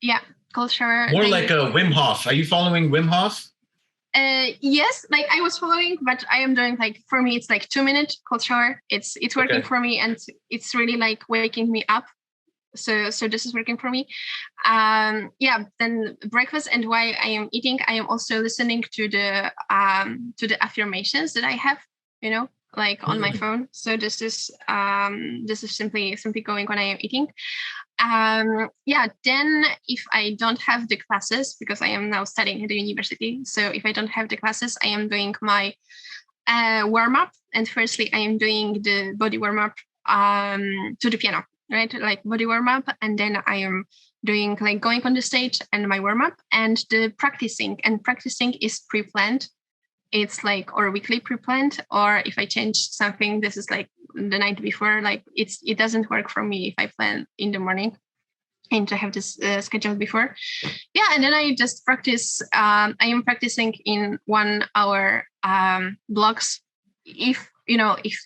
Yeah, cold shower. More like a Wim Hof. Are you following Wim Hof? Yes, I was following, but I am doing for me it's 2-minute cold shower. It's working for me, and it's really waking me up. So this is working for me. Then breakfast, and while I am eating, I am also listening to the affirmations that I have, like on my phone. So this is simply going when I am eating. Then if I don't have the classes, because I am now studying at the university, so if I don't have the classes, I am doing my warm up. And firstly, I am doing the body warm up to the piano, right? Like body warm up, and then I am doing like going on the stage and my warm up and the practicing. And practicing is pre-planned. It's like or weekly pre-planned, or if I change something, this is like the night before. Like it doesn't work for me if I plan in the morning and to have this scheduled before. Yeah, and then I just practice. I am practicing in 1 hour blocks. If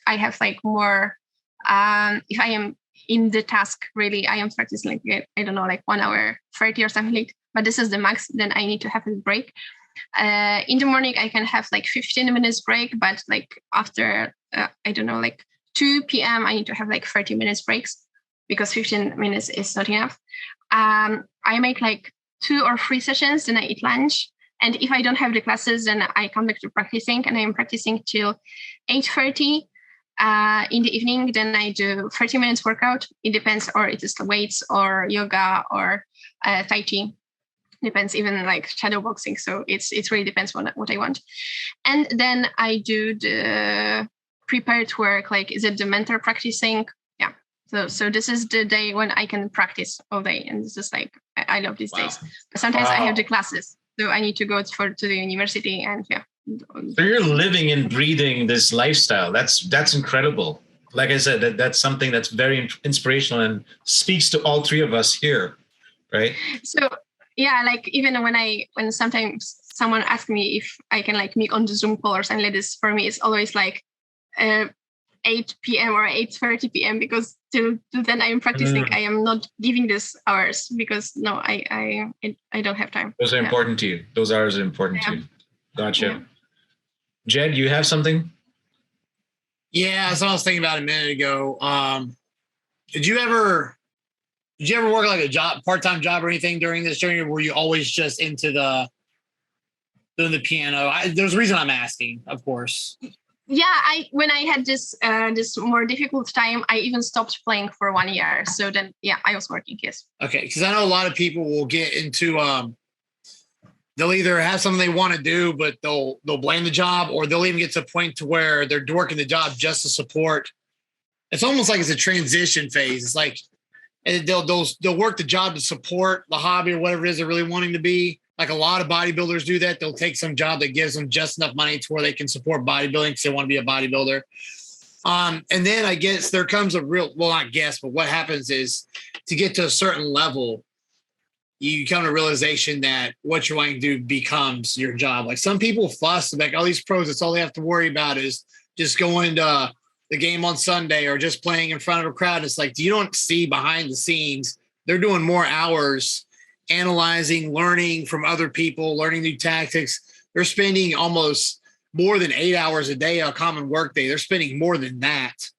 I have like more, if I am in the task really, I am practicing like I don't know, like 1 hour 30 or something like. But this is the max. Then I need to have a break. In the morning I can have like 15 minutes break, but like after I don't know, like 2 p.m. I need to have like 30 minutes breaks because 15 minutes is not enough. I make like 2 or 3 sessions, then I eat lunch, and if I don't have the classes, then I come back to practicing, and I am practicing till 8:30 in the evening. Then I do 30 minutes workout. It depends, or it is weights or yoga or Tai Chi. Depends, even like shadow boxing. So it really depends on what I want. And then I do the prepared work, like is it the mental practicing? Yeah. So this is the day when I can practice all day. And this is like, I love these days. But sometimes I have the classes. So I need to go to the university and yeah. So you're living and breathing this lifestyle. That's incredible. Like I said, that's something that's very inspirational and speaks to all 3 of us here. Right. So yeah, like even when sometimes someone asks me if I can like meet on the Zoom call or something like this, for me it's always like 8 p.m. or 8:30 p.m. because till then I am practicing. I am not giving this hours because no, I don't have time. Those are important to you. Those hours are important to you. Gotcha. Yeah. Jed, you have something? Yeah, that's what I was thinking about a minute ago. Did you ever work like a part-time job or anything during this journey, or were you always just into doing the piano? There's a reason I'm asking, of course. Yeah, when I had this more difficult time, I even stopped playing for 1 year. So then, yeah, I was working, yes. Okay, because I know a lot of people will get into they'll either have something they want to do, but they'll blame the job, or they'll even get to a point to where they're working the job just to support. It's almost like it's a transition phase. It's like they'll work the job to support the hobby or whatever it is they're really wanting to be. Like a lot of bodybuilders do that. They'll take some job that gives them just enough money to where they can support bodybuilding because they want to be a bodybuilder. And then I guess there comes but what happens is to get to a certain level, you come to a realization that what you're wanting to do becomes your job. Like some people fuss, like all these pros, that's all they have to worry about is just going to the game on Sunday or just playing in front of a crowd. It's like, you don't see behind the scenes. They're doing more hours analyzing, learning from other people, learning new tactics. They're spending almost more than 8 hours a day on a common work day. They're spending more than that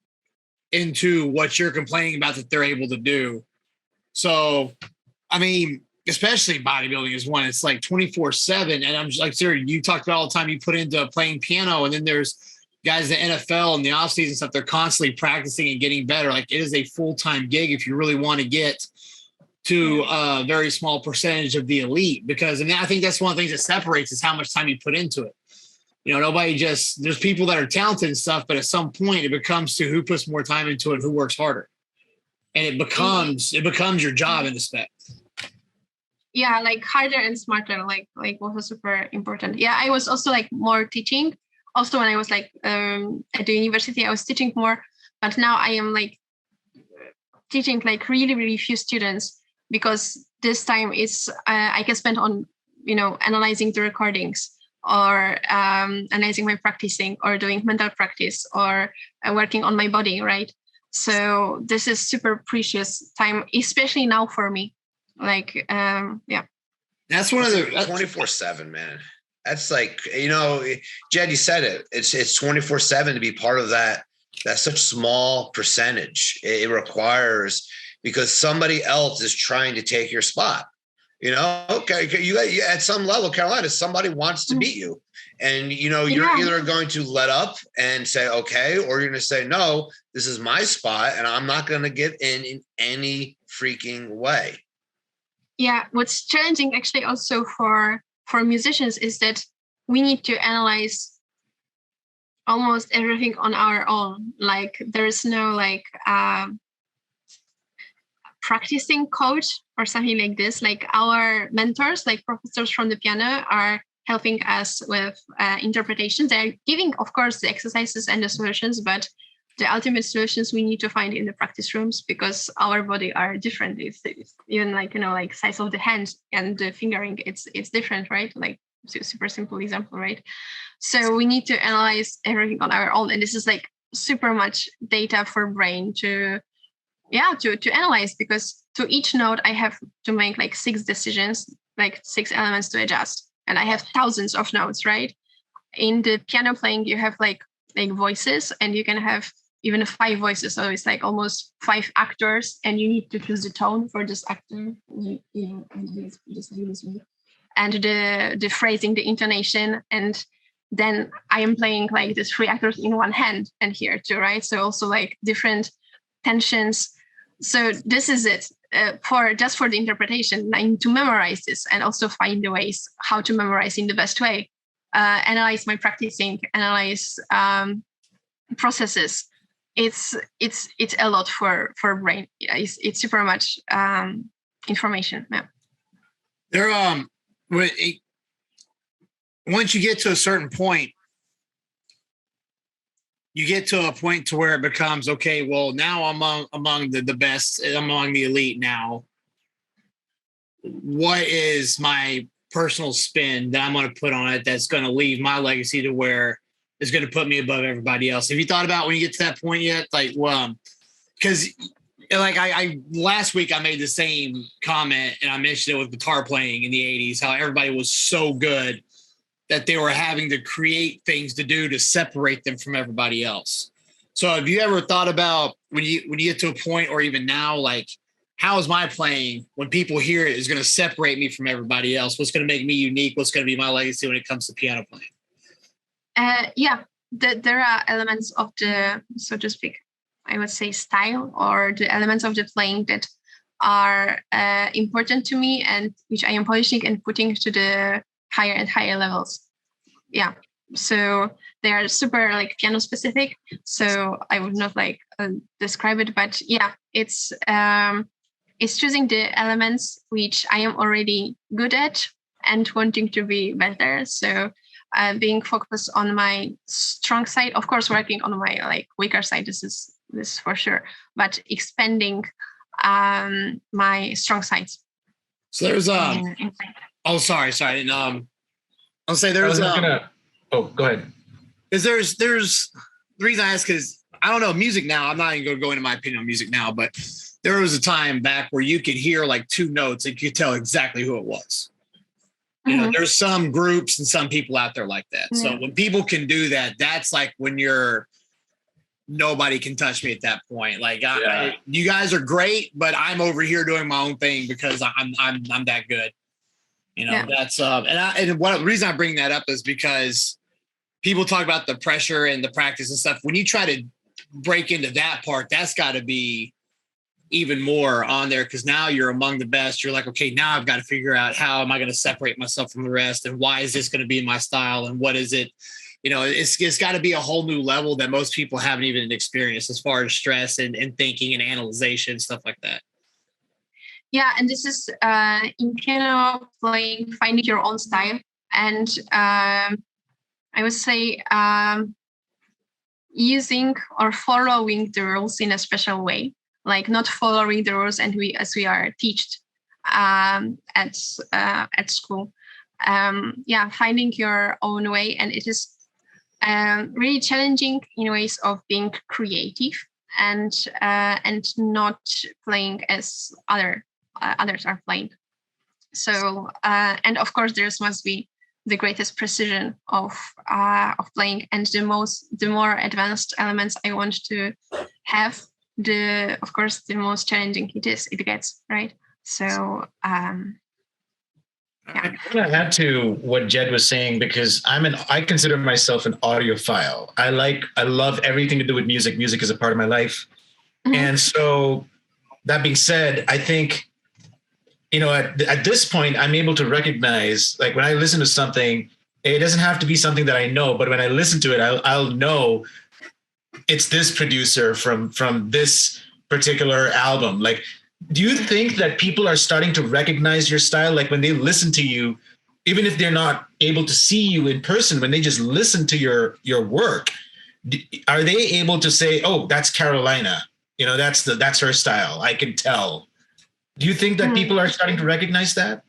into what you're complaining about that they're able to do. So, I mean, especially bodybuilding is one. It's like 24/7. And I'm just like, sir, you talked about all the time you put into playing piano, and then there's guys in the NFL and the offseason stuff, they're constantly practicing and getting better. Like it is a full-time gig if you really want to get to a very small percentage of the elite, because I think that's one of the things that separates is how much time you put into it. You know, there's people that are talented and stuff, but at some point it becomes to who puts more time into it, who works harder. And it becomes your job in respect. Yeah, like harder and smarter, like was super important. Yeah, I was also like more teaching. Also, when I was like at the university, I was teaching more, but now I am like teaching like really, really few students, because this time it's I can spend on, analyzing the recordings or analyzing my practicing or doing mental practice or working on my body, right? So this is super precious time, especially now for me. Like, yeah. That's one of the 24/7, man. That's like, Jed, you said it. It's 24/7 to be part of that. That's such small percentage. It requires, because somebody else is trying to take your spot. You know, okay, you at some level, Karolina, somebody wants to beat you. And, you know, you're either going to let up and say, okay, or you're going to say, no, this is my spot and I'm not going to give in any freaking way. Yeah. What's challenging actually also for musicians is that we need to analyze almost everything on our own. Like there is no like practicing coach or something like this. Like our mentors, like professors from the piano, are helping us with interpretations. They're giving, of course, the exercises and the solutions, but the ultimate solutions we need to find in the practice rooms because our body are different. It's even like, you know, like size of the hand and the fingering, it's different, right? Like super simple example, right? So we need to analyze everything on our own. And this is like super much data for brain to analyze, because to each note I have to make like 6 decisions, like 6 elements to adjust. And I have thousands of notes, right? In the piano playing, you have like voices, and you can have even 5 voices. So it's like almost 5 actors, and you need to choose the tone for this actor. And the phrasing, the intonation. And then I am playing like the 3 actors in one hand and here too, right? So also like different tensions. So this is it for the interpretation. I need to memorize this and also find the ways how to memorize in the best way. Analyze my practicing, analyze processes. It's a lot for brain. It's super much information. Yeah. There once you get to a certain point, you get to a point to where it becomes, okay, well, now I'm among the best, among the elite now. What is my personal spin that I'm going to put on it that's going to leave my legacy to where it's going to put me above everybody else? Have you thought about when you get to that point yet? Like, well, because like I last week I made the same comment and I mentioned it with guitar playing in the 80s, how everybody was so good that they were having to create things to do to separate them from everybody else. So have you ever thought about when you get to a point, or even now, like, how is my playing when people hear it is going to separate me from everybody else? What's going to make me unique? What's going to be my legacy when it comes to piano playing? There are elements of the, so to speak, I would say style, or the elements of the playing that are important to me and which I am polishing and putting to the higher and higher levels. Yeah. So they are super like piano specific. So I would not like describe it, but yeah, it's choosing the elements which I am already good at and wanting to be better. So being focused on my strong side, of course, working on my like weaker side. This is for sure, but expanding my strong sides. So there's oh, sorry. I didn't, I'll say there's oh, go ahead. Because there's the reason I ask is I don't know music now. I'm not even going to go into my opinion on music now, but there was a time back where you could hear like 2 notes and you could tell exactly who it was. You know, there's some groups and some people out there like that. So when people can do that, that's like when nobody can touch me at that point. Like you guys are great, but I'm over here doing my own thing because I'm that good. You know, that's and one reason I bring that up is because people talk about the pressure and the practice and stuff. When you try to break into that part, that's got to be even more on there, because now you're among the best. You're like, okay, now I've got to figure out how am I going to separate myself from the rest, and why is this going to be my style, and what is it? You know, it's got to be a whole new level that most people haven't even experienced as far as stress and thinking and analyzation, stuff like that. Yeah, and this is in piano playing, finding your own style. And I would say using or following the rules in a special way, like not following the rules and as we are taught at school. Finding your own way. And it is really challenging in ways of being creative and not playing as others are playing. So and of course there must be the greatest precision of playing, and the more advanced elements I want to have, the most challenging it gets, right? So Yeah. I want to add to what Jed was saying, because I consider myself an audiophile. I love everything to do with music. Music is a part of my life. Mm-hmm. And so that being said, I think, at this point, I'm able to recognize, like, when I listen to something, it doesn't have to be something that I know, but when I listen to it, I'll know it's this producer from this particular album. Like, do you think that people are starting to recognize your style? Like, when they listen to you, even if they're not able to see you in person, when they just listen to your work, are they able to say, "Oh, that's Karolina. That's her style. I can tell." Do you think that people are starting to recognize that?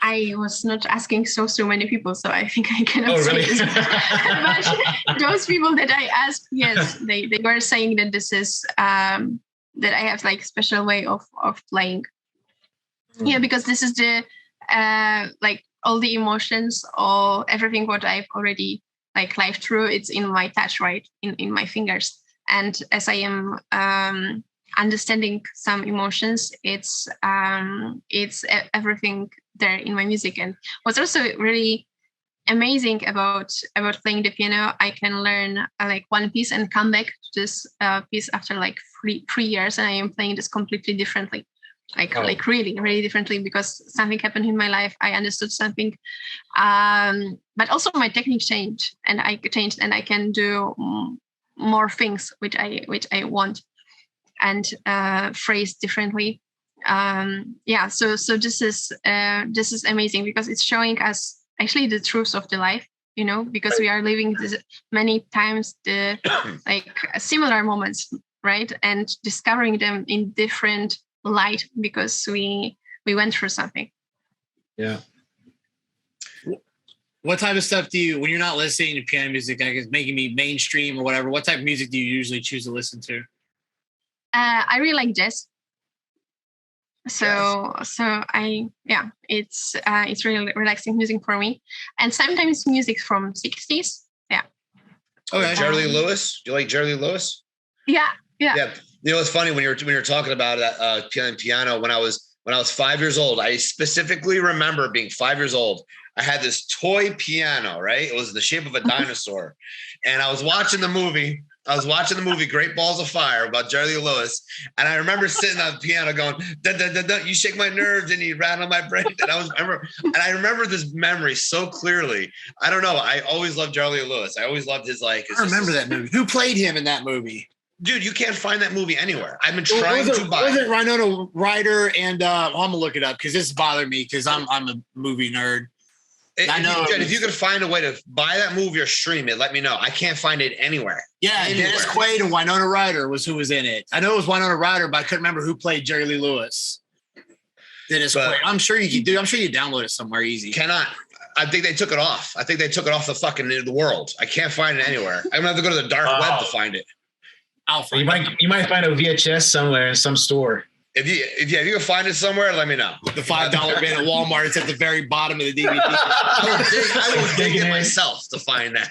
I was not asking so many people, so I think I cannot really? say this. But those people that I asked, yes, they were saying that this is that I have like special way of playing. Yeah, because this is the like all the emotions or everything what I've already like lived through. It's in my touch, right? In my fingers. And as I am understanding some emotions, it's everything there in my music. And what's also really amazing about playing the piano, I can learn like one piece and come back to this piece after like three years, and I am playing this completely differently, like really, really differently, because something happened in my life. I understood something, but also my technique changed, and I can do more things which I want, and phrase differently. So this is amazing, because it's showing us actually the truth of the life, because we are living this many times the like similar moments, right? And discovering them in different light because we went through something. Yeah. What type of stuff do you, when you're not listening to piano music, I guess making me mainstream or whatever, what type of music do you usually choose to listen to? I really like jazz. So it's really relaxing music for me, and sometimes music from 60s. Yeah. Okay. Jerry Lee Lewis. Do you like Jerry Lee Lewis? Yeah. It's funny when you're talking about that piano. When I was 5 years old, I specifically remember being 5 years old. I had this toy piano, right? It was the shape of a dinosaur, and I was watching the movie. Great Balls of Fire about Jerry Lee Lewis. And I remember sitting on the piano going, dun, dun, dun, dun, you shake my nerves and you rattle my brain. And I remember this memory so clearly. I don't know. I always loved Jerry Lee Lewis. I always loved his I remember that movie. Who played him in that movie? Dude, you can't find that movie anywhere. I've been trying to buy it. Was it Winona Ryder? And I'm going to look it up because this bothered me because I'm a movie nerd. I know. If you could find a way to buy that movie or stream it, let me know. I can't find it anywhere. Yeah, Dennis Quaid and Winona Ryder was who was in it. I know it was Winona Ryder, but I couldn't remember who played Jerry Lee Lewis. Dennis Quaid. I'm sure you can do. I'm sure you download it somewhere easy. Cannot. I think they took it off. I think they took it off the world. I can't find it anywhere. I'm gonna have to go to the dark web to find it. You might find a VHS somewhere in some store. If you can find it somewhere, let me know. The $5 bin at Walmart. It's at the very bottom of the DVD. I will dig it myself to find that.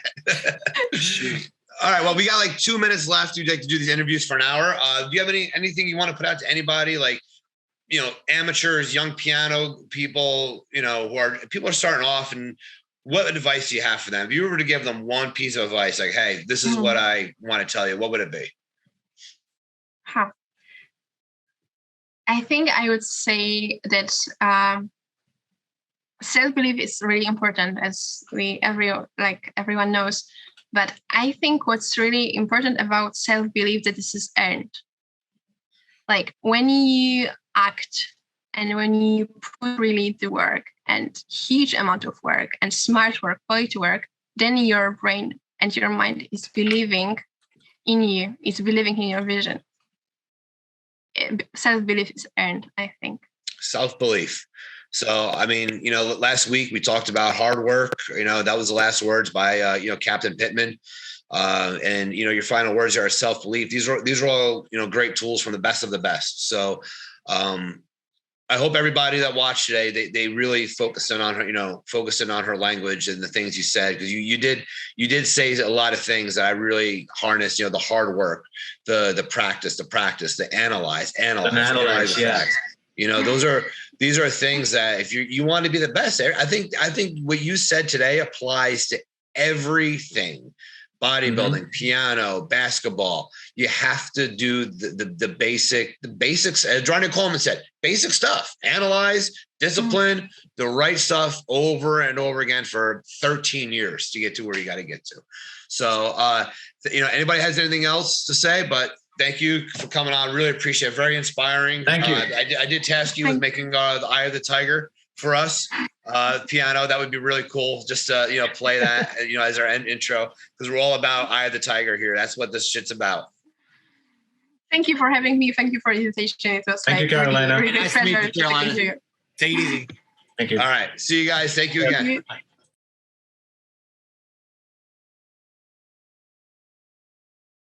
All right. Well, we got like 2 minutes left. You'd like to do these interviews for an hour. Do you have anything you want to put out to anybody, like, amateurs, young piano people, people are starting off, and what advice do you have for them? If you were to give them one piece of advice, like, hey, this is what I want to tell you, what would it be? I think I would say that self-belief is really important, as everyone knows. But I think what's really important about self-belief, that this is earned. Like when you act and when you put really the work and huge amount of work and smart work, quality work, then your brain and your mind is believing in you, is believing in your vision. Self-belief is earned, I think. Self-belief. So, I mean, last week we talked about hard work. That was the last words by, Captain Pittman. And, your final words are self-belief. These are all, great tools from the best of the best. So, I hope everybody that watched today, they really focus in on her language and the things you said, because you did say a lot of things that I really harnessed, the hard work, the practice, the analyze. Yeah. Those are these are things that if you want to be the best there, I think what you said today applies to everything. Bodybuilding, piano, basketball. You have to do the basics. As Ronnie Coleman said, basic stuff. Analyze, discipline, the right stuff over and over again for 13 years to get to where you got to get to. So, anybody has anything else to say? But thank you for coming on. Really appreciate it. Very inspiring. Thank you. I did task you with making the Eye of the Tiger for us. Piano, that would be really cool. Just play that as our end intro, because we're all about Eye of the Tiger here. That's what this shit's about. Thank you for having me. Thank you for the invitation. It was Thank you, Karolina. Really nice to meet you, Karolina. Take it easy. Thank you. All right. See you guys. Thank you again.